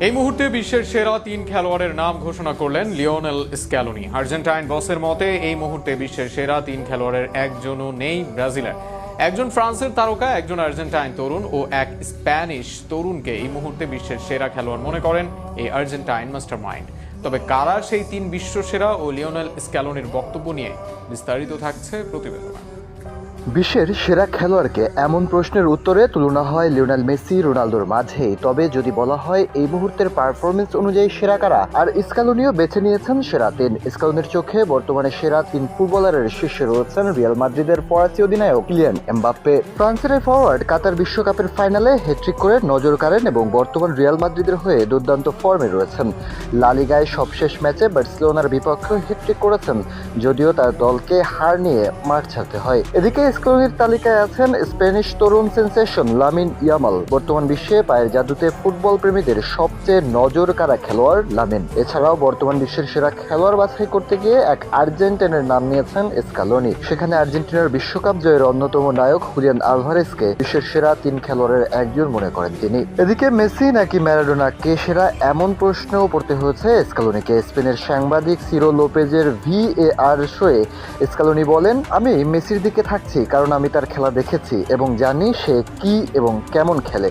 এই মুহূর্তে বিশ্বের সেরা 3 খেলোয়াড়ের নাম ঘোষণা করলেন লিওনেল স্ক্যালোনি। আর্জেন্টাইন বসের মতে এই মুহূর্তে বিশ্বের সেরা 3 খেলোয়াড়ের একজনও নেই ব্রাজিলের। একজন ফ্রান্সের তারকা, একজন আর্জেন্টাইন তরুণ ও এক স্প্যানিশ তরুণকে এই মুহূর্তে বিশ্বের সেরা খেলোয়াড় মনে করেন এই আর্জেন্টাইন মাস্টারমাইন্ড। তবে কারা সেই 3 বিশ্বসেরা ও লিওনেল স্ক্যালোনির বক্তব্য নিয়ে বিস্তারিত থাকছে প্রতিবেদনে। বিশ্বের সেরা খেলোয়াড়কে এমন প্রশ্নের উত্তরে তুলনা হয় লিওনেল মেসি, রোনালদোর মাঝেই। তবে যদি বলা হয় এই মুহূর্তের পারফরমেন্স অনুযায়ী সেরা কারা, আর স্ক্যালোনিও বেছে নিয়েছেন সেরা 3। স্ক্যালোনির চোখে বর্তমানে সেরা 3 ফুটবলারের শীর্ষে রয়েছেন রিয়াল মাদ্রিদের ফরাসি অধিনায়ক কিলিয়ান এমবাপ্পে। ফ্রান্সের এই ফরওয়ার্ড কাতার বিশ্বকাপের ফাইনালে হ্যাট্রিক করে নজর কাড়েন এবং বর্তমান রিয়াল মাদ্রিদের হয়ে দুর্দান্ত ফর্মে রয়েছেন। লা লিগায় সবশেষ ম্যাচে বার্সেলোনার বিপক্ষে হ্যাট্রিক করেছেন, যদিও তার দলকে হার নিয়ে মাঠ ছাড়তে হয়। এদিকে স্ক্যালোনির তালিকায় আছেন স্প্যানিশ তরুণ সেন্সেশন লামিন ইয়ামাল। বর্তমান বিশ্বে পায়ের জাদুতে ফুটবল প্রেমীদের সবচেয়ে নজর কাড়া খেলোয়াড় লামিন। এছাড়াও বর্তমান বিশ্বের সেরা খেলোয়াড় বাছাই করতে গিয়ে এক আর্জেন্টাইনের নাম নিয়েছেন স্ক্যালোনি। সেখানে আর্জেন্টিনার বিশ্বকাপ জয়ের অন্যতম নায়ক হুলিয়ান আলভারেজকে বিশ্বের সেরা 3 খেলোয়াড়ের একজন মনে করেন তিনি। এদিকে মেসি নাকি ম্যারাডোনা, কে সেরা, এমন প্রশ্নও পড়তে হয়েছে স্ক্যালোনিকে। স্পেনের সাংবাদিক সিরো লোপেজের VAR শোয়ে স্ক্যালোনি বলেন, আমি মেসির দিকে থাকছি কারণ আমি তার খেলা দেখেছি এবং জানি সে কি এবং কেমন খেলে।